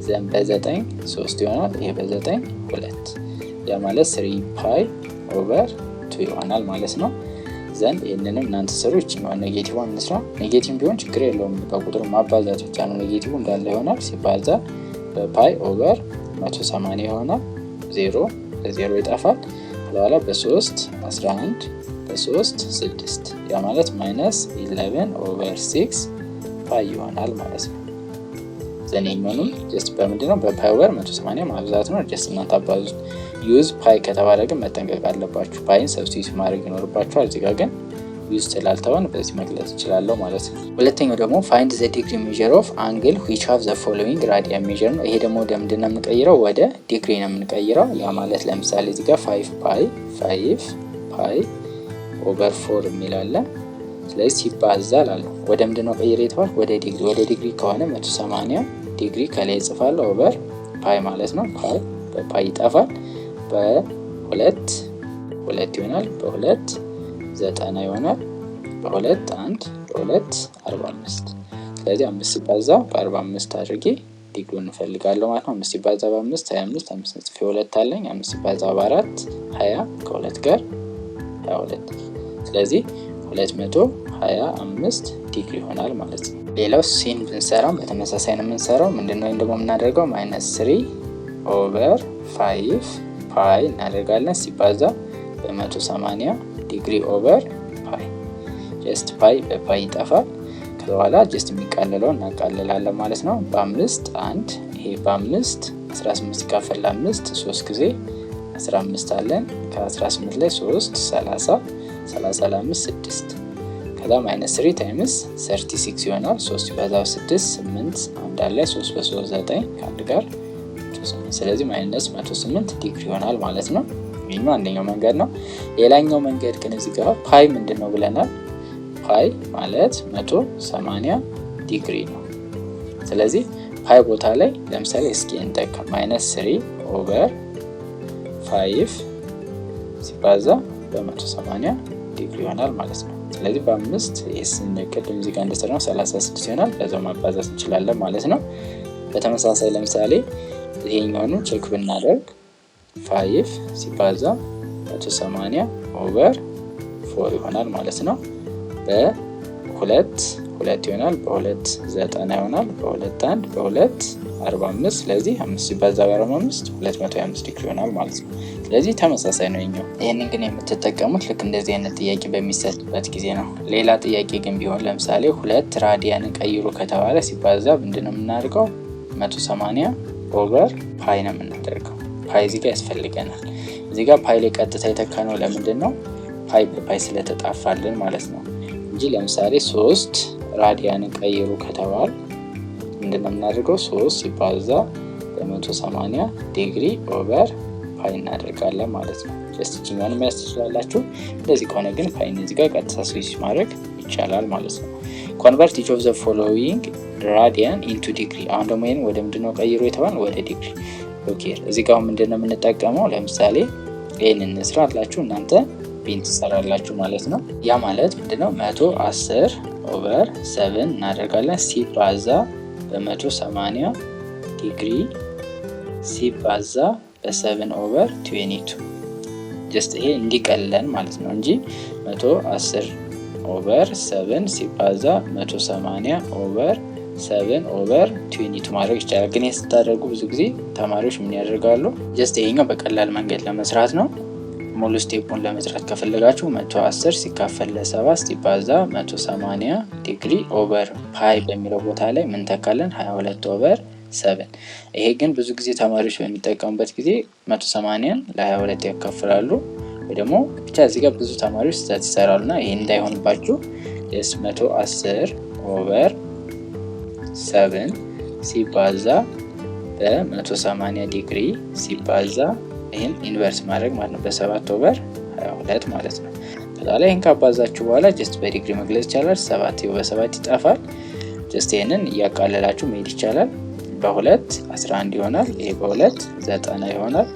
ዘን በ9 3 ይሆናል። ይሄ በ9 2 ያ ማለት 3 ፓይ ኦቨር 2 ይሆናል ማለት ነው። ዘን ይሄንንም እናንተ ሰሩ። እቺኛው ኔጌቲቭን እንስራ። ኔጌቲቭ ቢሆን ችግር የለውም፣ በቁጥር ማባዛት ብቻ ነው። ኔጌቲቭ እንዳለ ይሆናል። ሲባዛ በፓይ ኦቨር 180 ይሆናል። 0 በ0 ይጠፋል። በኋላ በ3 11 በ3 6 ያ ማለት ማይነስ 11 ኦቨር 6 ፓይ ይሆናል ማለት ነው። ዘኔኛውንም ጀስት በምንድነው በፓይ ኦቨር 180 ማብዛት ነው። ጀስት እናንተ አባዙት። ዩዝ ፓይ ከተባለ ግን መጠንቀቅ አለባችሁ። ፓይን ሰብስቲቱት ማድረግ ይኖርባችኋል። እዚህ ጋር ግን ዩዝ ስላልተባለ በዚህ መግለጽ እችላለሁ ማለት ነው። ሁለተኛው ደግሞ ፋይንድ ዘ ዲግሪ ሜዠር ኦፍ አንግል ዊች ሃቭ ዘ ፎሎዊንግ ራዲያን ሜዠር ነው። ይሄ ደግሞ ወደ ምንድን ነው የምንቀይረው? ወደ ዲግሪ ነው የምንቀይረው። ያ ማለት ለምሳሌ እዚህ ጋር 5 ፓይ ኦቨር 4 የሚላለ ስለዚህ ሲባዛ ላለው ወደ ምንድን ነው ቀይር የተባል? ወደ ዲግሪ። ወደ ዲግሪ ከሆነ 180 ዲግሪ ከላይ ጽፋለሁ ኦቨር ፓይ ማለት ነው። ፓይ በፓይ ይጠፋል። በ2 ይሆናል። በ2 90 ይሆናል። በ2 1 በ2 45 ስለዚህ 5 ሲባዛ በ45 አድርጌ ዲግሪውን እንፈልጋለሁ ማለት ነው። 5 ሲባዛ በ5 25 5 ጽፌ 2 አለኝ። 5 ሲባዛ በ4 20 ከ2 ጋር 22 ስለዚህ 225 ዲግሪ ይሆናል ማለት ነው። ሌላው ሲን ብንሰራው በተመሳሳይ ነው የምንሰራው። ምንድነው እንደሞ የምናደርገው? -3 ኦቨር 5 ፓይ እናደርጋለን ሲባዛ በ180 ዲግሪ ኦቨር ፓይ ጀስት ፓይ በፓይ ይጠፋል። ከዛ በኋላ ጀስት የሚቃለለው እናቃልላለን ማለት ነው። በ5 1 ይሄ በ5 18 ሲካፈል 5 3 ጊዜ 15 አለን። ከ18 ላይ 3 30 30 ለ5 6 ከዛ -3 ታይምስ 36 ይሆናል። 3 ሲባዛ በ6 8 አንድ አለ 3 በ3 9 ከአንድ ጋር ስለዚህ -108 ዲግሪ ይሆናል ማለት ነው። ይሄኛው አንደኛው መንገድ ነው። ሌላኛው መንገድ ግን እዚህ ጋር ፓይ ምንድነው ብለናል? ፓይ ማለት 180 ዲግሪ ነው። ስለዚህ ፓይ ቦታ ላይ ለምሳሌ እስኪ እንጠቀም -3 ኦቨር 5 ሲባዛ በ180 ዲግሪ ይሆናል ማለት ነው። ስለዚህ በ5 ቅድም እዚህ ጋር እንደሰራነው 36 ይሆናል። በዛው ማባዛት እንችላለን ማለት ነው። በተመሳሳይ ለምሳሌ ይሄኛውን ቼክ ብናደርግ 5 ሲባዛ 180 ኦቨር 4 ይሆናል ማለት ነው። በ2 ይሆናል፣ በ2 9 ይሆናል፣ በ2 1 በ2 45 ስለዚህ 5 ሲባዛ በ45 225 ዲግሪ ይሆናል ማለት ነው። ስለዚህ ተመሳሳይ ነው ይሄኛው። ይሄንን ግን የምትጠቀሙት ልክ እንደዚህ አይነት ጥያቄ በሚሰጥበት ጊዜ ነው። ሌላ ጥያቄ ግን ቢሆን ለምሳሌ 2 ራዲያንን ቀይሩ ከተባለ ሲባዛ ምንድነው የምናደርገው? 180 ኦቨር ፓይ ነው የምናደርገው። ፓይ እዚህ ጋር ያስፈልገናል። እዚህ ጋር ፓይ ላይ ቀጥታ የተካነው ለምንድን ነው? ፓይ በፓይ ስለተጣፋልን ማለት ነው እንጂ ለምሳሌ 3 ራዲያንን ቀይሩ ከተባለ ምንድነው የምናደርገው? 3 ሲባዛ በ180 ዲግሪ ኦቨር ፓይ እናደርጋለን ማለት ነው። ጀስት እቺኛውን የሚያስተላላችሁ እንደዚህ ከሆነ ግን ፓይን እዚህ ጋር ቀጥታ ስዊች ማድረግ ይቻላል ማለት ነው። ኮንቨርት ኢች ኦፍ ዘ ፎሎዊንግ ራዲያን ኢንቱ ዲግሪ። አሁን ደግሞ ይሄን ወደ ምንድነው ቀይሩ የተባለው? ወደ ዲግሪ። ኦኬ እዚህ ጋር ምንድነው የምንጠቀመው? ለምሳሌ ይሄን እንስራ አላችሁ እናንተ ቢን ትሰራላችሁ ማለት ነው። ያ ማለት ምንድነው 110 ኦቨር 7 እናደርጋለን ሲባዛ በ180 ዲግሪ ሲባዛ በ7 ኦቨር 22 ጀስት ይሄ እንዲቀለን ማለት ነው እንጂ 110 ኦቨር 7 ሲባዛ 180 ኦቨር 7 ኦቨር 22 ማድረግ ይቻላል። ግን ስታደርጉ ብዙ ጊዜ ተማሪዎች ምን ያደርጋሉ? ጀስት ይሄኛው በቀላል መንገድ ለመስራት ነው። ሙሉ ስቴፑን ለመስራት ከፈለጋችሁ 110 ሲካፈል ለ7 ሲባዛ 180 ዲግሪ ኦቨር ፓይ በሚለው ቦታ ላይ ምን ተካለን? 22 ኦቨር 7። ይሄ ግን ብዙ ጊዜ ተማሪዎች በሚጠቀሙበት ጊዜ 180ን ለ22 ያካፍላሉ ወይ ደግሞ ብቻ እዚህ ጋር ብዙ ተማሪዎች ስህተት ይሰራሉና ይሄ እንዳይሆንባችሁ ጀስት 110 ኦቨር 7 ሲባዛ በ180 ዲግሪ ሲባዛ ይሄን ኢንቨርስ ማድረግ ማለት ነው በ7 ኦቨር 22 ማለት ነው። ከዛ ላይ ይሄን ካባዛችሁ በኋላ ጀስት በዲግሪ መግለጽ ይቻላል። 7 በ7 ይጠፋል። ጀስት ይሄንን እያቃለላችሁ መሄድ ይቻላል። በ2 11 ይሆናል። ይሄ በ2 9 ይሆናል።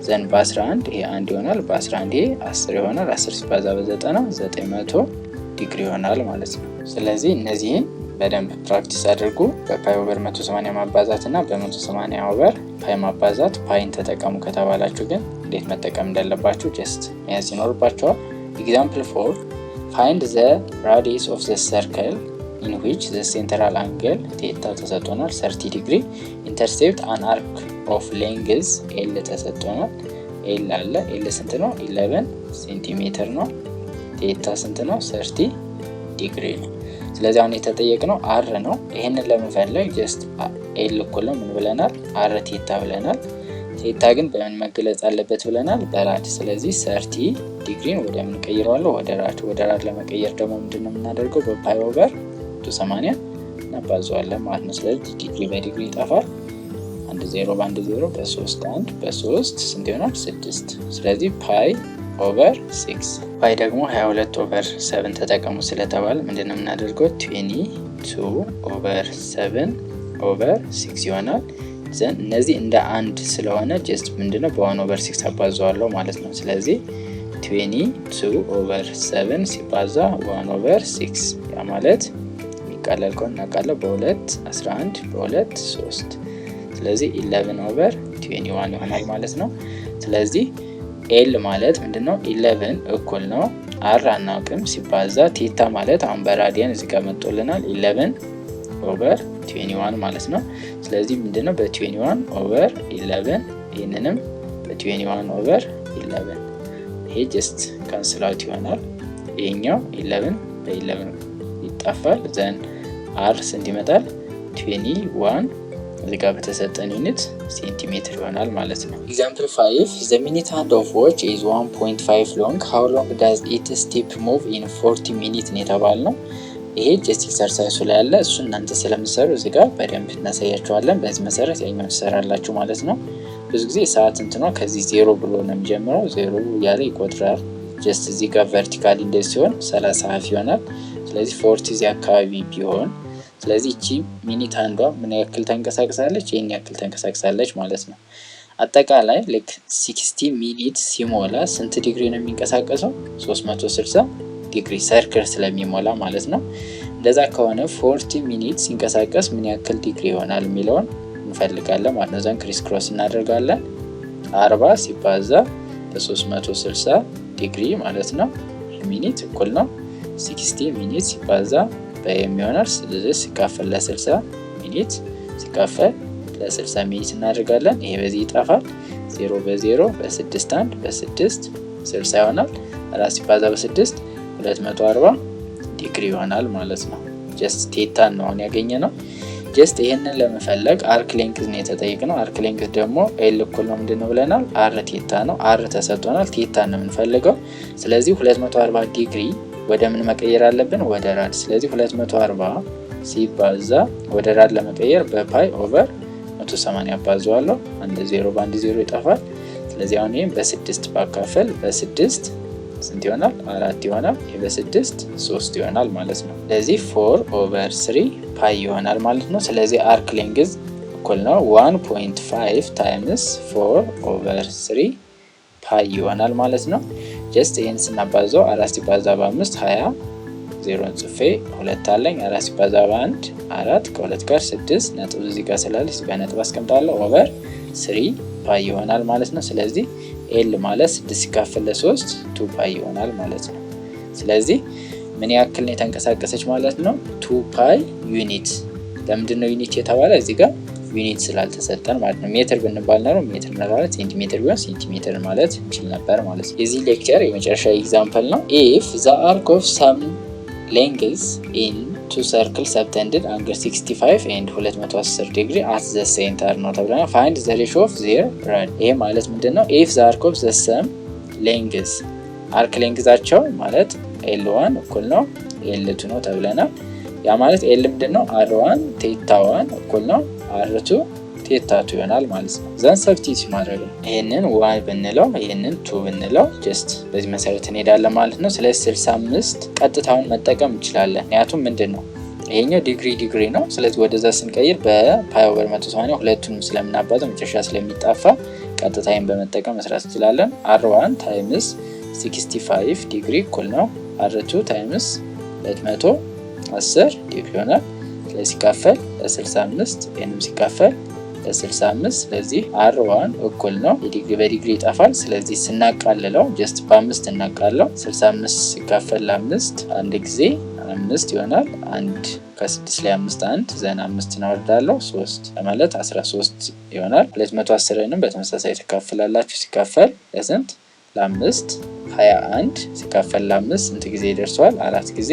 ዘን በ11 ይሄ 1 ይሆናል። በ11 ይሄ 10 ይሆናል። 10 ሲባዛ በ90 900 ዲግሪ ይሆናል ማለት ነው። ስለዚህ እነዚህን በደንብ ፕራክቲስ አድርጉ። በፓይ ኦቨር 180 ማባዛት እና በ180 ኦቨር ፓይ ማባዛት። ፓይን ተጠቀሙ ከተባላችሁ ግን እንዴት መጠቀም እንዳለባችሁ ጀስት መያዝ ይኖርባችኋል። ኤግዛምፕል 4 ፋይንድ ዘ ራዲየስ ኦፍ ዘ ሰርክል in which the central angle theta ተሰጥቶናል 30 ዲግሪ ኢንተርሴፕት አን አርክ ኦፍ ሌንግዝ ኤል ተሰጥቶናል። ኤል አለ። ኤል ስንት ነው? 11 ሴንቲሜትር ነው። ቴታ ስንት ነው? 30 ዲግሪ ነው። ስለዚህ አሁን የተጠየቅነው አር ነው። ይሄንን ለመፈለግ ጀስት ኤል እኩል ነው ምን ብለናል? አር ቴታ ብለናል። ቴታ ግን በምን መገለጽ አለበት ብለናል? በራድ። ስለዚህ 30 ዲግሪን ወደ ምን ቀይረዋለሁ? ወደ ራድ። ወደ ራድ ለመቀየር ደግሞ ምንድነው የምናደርገው? በፓይ ኦቨር 180 እናባዛዋለን ማለት ነው። ስለዚህ ዲግሪ በዲግሪ ይጠፋል። 1 0 በ1 0 በ3 1 በ3 ስንት ይሆናል? 6። ስለዚህ ፓይ ኦቨር 6። ፓይ ደግሞ 22 ኦቨር 7 ተጠቀሙ ስለተባለ ምንድነው የምናደርገው? 22 ኦቨር 7 ኦቨር 6 ይሆናል። ዘን እነዚህ እንደ አንድ ስለሆነ ጀስት ምንድነው በ1 ኦቨር 6 አባዛዋለሁ ማለት ነው። ስለዚህ 22 ኦቨር 7 ሲባዛ 1 ኦቨር 6 ያ ማለት የሚቃለል ከሆነ እናቃለ በ2 11 በ2 3 ስለዚህ 11 ኦቨር 21 ይሆናል ማለት ነው። ስለዚህ ኤል ማለት ምንድነው? 11 እኩል ነው አር አናውቅም ሲባዛ ቴታ ማለት አሁን በራዲያን እዚህ ጋር መጥቶልናል 11 ኦቨር 21 ማለት ነው። ስለዚህ ምንድነው በ21 ኦቨር 11 ይሄንንም በ21 ኦቨር 11 ይሄ ጀስት ካንስል አውት ይሆናል። ይሄኛው 11 በ11 ይጣፋል። ዘን አር ስንት ይመጣል? 21 እዚህ ጋር በተሰጠን ዩኒት ሴንቲሜትር ይሆናል ማለት ነው። ኤግዛምፕል 5 the minute hand of watch is 1.5 long how long does it step move in 40 minutes ነው የተባልነው። ይሄ ጀስት ኤክሰርሳይሱ ላይ ያለ እሱ እናንተ ስለምትሰሩ እዚህ ጋር በደንብ እናሳያችኋለን። በዚህ መሰረት ያኛውን ትሰራላችሁ ማለት ነው። ብዙ ጊዜ ሰዓት እንትኗ ከዚህ 0 ብሎ ነው የሚጀምረው። 0 እያለ ይቆጥራል። ጀስት እዚህ ጋር ቨርቲካሊ እንደዚህ ሲሆን 30 ሀፍ ይሆናል። ስለዚህ 40 እዚህ አካባቢ ቢሆን ስለዚህ እቺ ሚኒት አንዷ ምን ያክል ተንቀሳቅሳለች? ይሄን ያክል ተንቀሳቅሳለች ማለት ነው። አጠቃላይ ልክ 60 ሚኒት ሲሞላ ስንት ዲግሪ ነው የሚንቀሳቀሰው? 360 ዲግሪ ሰርክል ስለሚሞላ ማለት ነው። እንደዛ ከሆነ 40 ሚኒት ሲንቀሳቀስ ምን ያክል ዲግሪ ይሆናል የሚለውን እንፈልጋለን ማለት ነው። ዘን ክሪስ ክሮስ እናደርጋለን። 40 ሲባዛ በ360 ዲግሪ ማለት ነው ሚኒት እኩል ነው 60 ሚኒት ሲባዛ በሚሆነው ስለዚህ ሲካፈል ለ60 ሚኒት ሲካፈል ለ60 ሚኒት እናደርጋለን። ይሄ በዚህ ይጠፋል። 0 በ0 በ6 1 በ6 60 ይሆናል። 4 ሲባዛ በ6 240 ዲግሪ ይሆናል ማለት ነው። ጀስት ቴታን ነው አሁን ያገኘነው። ጀስት ይሄንን ለመፈለግ አርክ ሌንግዝ ነው የተጠየቅነው። አርክ ሌንግዝ ደግሞ ኤል እኩል ነው ምንድነው ብለናል? አር ቴታ ነው። አር ተሰጥቶናል። ቴታ ነው የምንፈልገው። ስለዚህ 240 ዲግሪ ወደ ምን መቀየር አለብን? ወደ ራድ። ስለዚህ 240 ሲባዛ ወደ ራድ ለመቀየር በፓይ ኦቨር 180 አባዛዋለሁ። አንድ 0 በአንድ 0 ይጠፋል። ስለዚህ አሁን ይሄን በ6 ባካፈል በ6 ስንት ይሆናል? 4 ይሆናል። ይሄ በ6 3 ይሆናል ማለት ነው። ስለዚህ 4 ኦቨር 3 ፓይ ይሆናል ማለት ነው። ስለዚህ አርክ ሌንግዝ እኩል ነው 1.5 ታይምስ 4 ኦቨር 3 ፓይ ይሆናል ማለት ነው። ጀስት ይሄን ስናባዛው 4 ሲባዛ በ5 20 0 ጽፌ 2 አለኝ። 4 ሲባዛ በ1 4 ከ2 ጋር 6 ነጥብ እዚህ ጋር ስላለች እዚህ ጋር ነጥብ አስቀምጣለሁ። ኦቨር 3 ፓይ ይሆናል ማለት ነው። ስለዚህ ኤል ማለት 6 ሲካፈል ለ3 2 ፓይ ይሆናል ማለት ነው። ስለዚህ ምን ያክል ነው የተንቀሳቀሰች ማለት ነው? 2 ፓይ ዩኒት። ለምንድን ነው ዩኒት የተባለ? እዚህ ጋር ዩኒት ስላልተሰጠን ማለት ነው። ሜትር ብንባል ነው ሜትር ማለት ሴንቲሜትር ቢሆን ሴንቲሜትር ማለት እንችል ነበር ማለት ነው። የዚህ ሌክቸር የመጨረሻ ኤግዛምፕል ነው። ኢፍ ዘ አርክ ኦፍ ሰም ሌንግዝ ኢን ቱ ሰርክል ሰብተንድድ አንግል 65 ኤንድ 210 ዲግሪ አት ዘ ሴንተር ነው ተብለናል። ፋይንድ ዘ ሬሽዮ ኦፍ ዜር ራድ። ይሄ ማለት ምንድነው? ኢፍ ዘ አርክ ኦፍ ዘ ሰም ሌንግዝ አርክ ሌንግዛቸው ማለት ኤል1 እኩል ነው ኤል2 ነው ተብለናል። ያ ማለት ኤል ምንድነው? አር1 ቴታ1 እኩል ነው አር2 ቴታ2 ይሆናል ማለት ነው። ዘን ሰብስቲት ማድረግ ነው። ይሄንን 1 ብንለው ይሄንን 2 ብንለው ጀስት በዚህ መሰረት እንሄዳለን ማለት ነው። ስለዚህ 65 ቀጥታውን መጠቀም እንችላለን። ምክንያቱም ምንድነው ይሄኛው ዲግሪ ነው። ስለዚህ ወደዛ ስንቀይር በፓይ ኦቨር 180 ሁለቱንም ስለምናባዛው መጨረሻ ስለሚጣፋ ቀጥታውን በመጠቀም መስራት እንችላለን። r1 ታይምስ 65 ዲግሪ እኩል ነው r2 ታይምስ 210 ዲግሪ ይሆናል። ስለዚህ ሲካፈል ለ65 ይሄንም ሲካፈል ለ65 ስለዚህ r1 እኩል ነው ዲግሪ በዲግሪ ይጠፋል። ስለዚህ ስናቃልለው ጀስት በ5 እናቃለው 65 ሲካፈል ለ5 አንድ ጊዜ 5 ይሆናል። 1 ከ6 ላይ 5 1 ዘን 5 እናወርዳለሁ 3 ማለት 13 ይሆናል። 210ንም በተመሳሳይ ተካፍላላችሁ። ሲካፈል ለስንት ለ5 21 ሲካፈል ለ5 ስንት ጊዜ ይደርሰዋል? 4 ጊዜ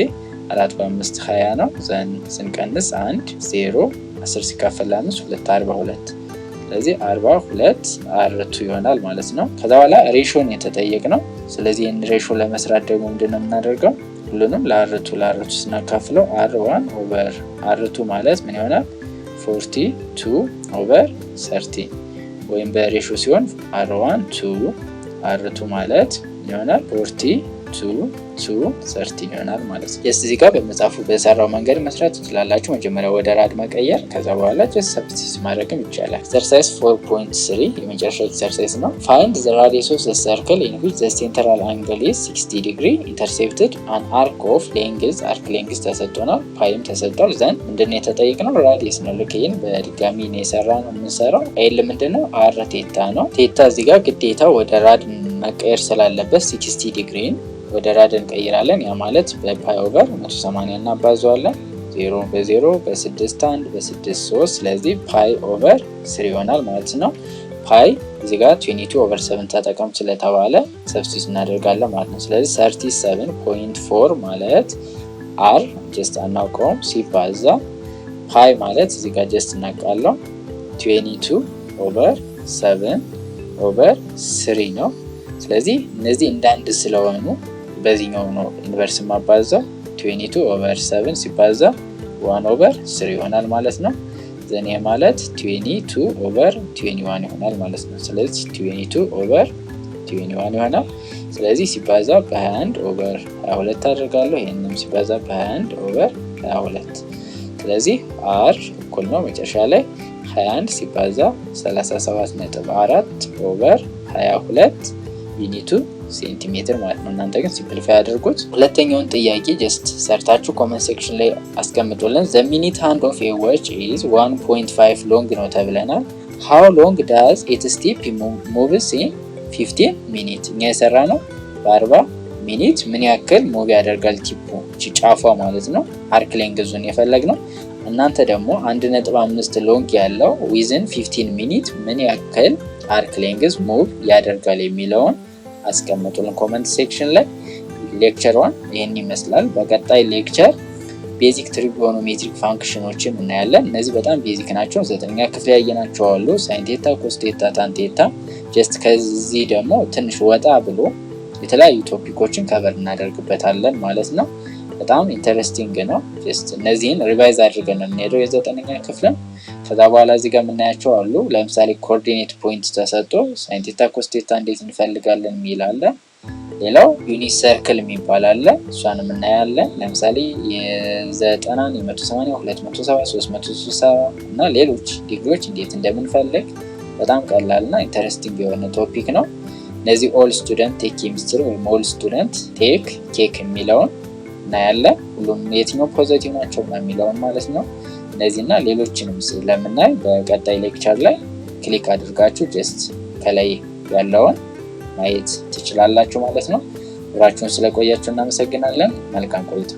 4 በ5 20 ነው። ዘን ስንቀንስ 1 0 10 ሲካፈል ለ5 2 42 ስለዚህ 42 r2 ይሆናል ማለት ነው። ከዛ በኋላ ሬሾን የተጠየቅነው። ስለዚህ ይህን ሬሾ ለመስራት ደግሞ ምንድነው የምናደርገው? ሁሉንም ለr2 ስናካፍለው r1 ኦቨር r2 ማለት ምን ይሆናል? 42 ኦቨር 30 ወይም በሬሾ ሲሆን r1 2 r2 ማለት ይሆናል 42 30 ይሆናል ማለት ነው። ጀስት እዚህ ጋር በመጻፉ በሰራው መንገድ መስራት ትችላላችሁ። መጀመሪያ ወደ ራድ መቀየር ከዛ በኋላ ጀስት ሰብስቲት ማድረግም ይቻላል። ኤክሰርሳይዝ 4.3 የመጨረሻ ኤክሰርሳይዝ ነው። ፋይንድ ዘ ራዲየስ ኦፍ ዘ ሰርክል ኢን ዊች ዘ ሴንትራል አንግል ኢዝ 60 ዲግሪ ኢንተርሴፕትድ አን አርክ ኦፍ ሌንግዝ። አርክ ሌንግዝ ተሰጥቶናል፣ ፓይም ተሰጥቷል። ዘንድ ምንድነው የተጠየቅነው? ራዲየስ ነው። ልክ ይሄን በድጋሚ ነው የሰራነው የምንሰራው። ኤል ምንድነው? አር ቴታ ነው። ቴታ እዚህ ጋር ግዴታ ወደ ራድ መቀየር ስላለበት 60 ዲግሪን ወደ ራድ እንቀይራለን። ያ ማለት በፓይ ኦቨር 180 እናባዛዋለን። 0 በ0 በ6 1 በ6 3 ስለዚህ ፓይ ኦቨር 3 ይሆናል ማለት ነው። ፓይ እዚህ ጋር 22 ኦቨር 7 ተጠቀም ስለተባለ ሰብስቲት እናደርጋለን ማለት ነው። ስለዚህ 37.4 ማለት አር ጀስት አናውቀውም ሲባዛ ፓይ ማለት እዚህ ጋር ጀስት እናውቃለው 22 ኦቨር 7 ኦቨር 3 ነው። ስለዚህ እነዚህ እንዳንድ ስለሆኑ በዚህኛው ነው ኢንቨርስ ማባዛው 22 ኦቨር 7 ሲባዛ 1 ኦቨር 3 ይሆናል ማለት ነው። ዘኔ ማለት 22 ኦቨር 21 ይሆናል ማለት ነው። ስለዚህ 22 ኦቨር 21 ይሆናል። ስለዚህ ሲባዛ በ21 ኦቨር 22 አድርጋለሁ። ይሄንም ሲባዛ በ21 ኦቨር 22 ስለዚህ አር እኩል ነው መጨረሻ ላይ 21 ሲባዛ 37.4 ኦቨር 22 ዩኒቱ ሴንቲሜትር ማለት ነው። እናንተ ግን ሲምፕሊፋይ አድርጉት። ሁለተኛውን ጥያቄ ጀስት ሰርታችሁ ኮመንት ሴክሽን ላይ አስቀምጡልን። ዘ ሚኒት ሃንድ ኦፍ ኤ ዋች ኢዝ 1.5 ሎንግ ነው ተብለናል። ሃው ሎንግ ዳዝ ኢትስ ቲፕ ሙቭስ ኢን 15 ሚኒት። እኛ የሰራ ነው በ40 ሚኒት ምን ያክል ሙቭ ያደርጋል ቲፑ፣ ጫፏ ማለት ነው። አርክ ሌንግዙን የፈለግ ነው። እናንተ ደግሞ 1.5 ሎንግ ያለው ዊዝን 15 ሚኒት ምን ያክል አርክ ሌንግዝ ሙቭ ያደርጋል የሚለውን አስቀምጡልን ኮመንት ሴክሽን ላይ። ሌክቸር 1 ይህን ይመስላል። በቀጣይ ሌክቸር ቤዚክ ትሪጎኖሜትሪክ ፋንክሽኖችን እናያለን። እነዚህ በጣም ቤዚክ ናቸው። 9ኛ ክፍል ያየናቸው አሉ፣ ሳይን ቴታ፣ ኮስ ቴታ፣ ታን ቴታ። ጀስት ከዚህ ደግሞ ትንሽ ወጣ ብሎ የተለያዩ ቶፒኮችን ከቨር እናደርግበታለን ማለት ነው። በጣም ኢንተረስቲንግ ነው። ጀስት እነዚህን ሪቫይዝ አድርገን እንሄደው የ9ኛ ክፍልን። ከዛ በኋላ እዚህ ጋር የምናያቸው አሉ። ለምሳሌ ኮኦርዲኔት ፖይንት ተሰጥቶ ሳይን ቴታ ኮስ ቴታ እንዴት እንፈልጋለን የሚል አለ። ሌላው ዩኒት ሰርክል የሚባል አለ፣ እሷንም እናያለን። ለምሳሌ የ90 የ180 270 360 እና ሌሎች ዲግሪዎች እንዴት እንደምንፈልግ በጣም ቀላልና ኢንተረስቲንግ የሆነ ቶፒክ ነው። እነዚህ ኦል ስቱደንት ቴክ ኬሚስትሪ ወይም ኦል ስቱደንት ቴክ ኬክ የሚለውን እናያለን። ሁሉም የትኛው ፖዚቲቭ ናቸው የሚለውን ማለት ነው። እነዚህና ሌሎችንም ስለምናይ በቀጣይ ሌክቸር ላይ ክሊክ አድርጋችሁ ጀስት ከላይ ያለውን ማየት ትችላላችሁ ማለት ነው። አብራችሁን ስለቆያችሁ እናመሰግናለን። መልካም ቆይታ።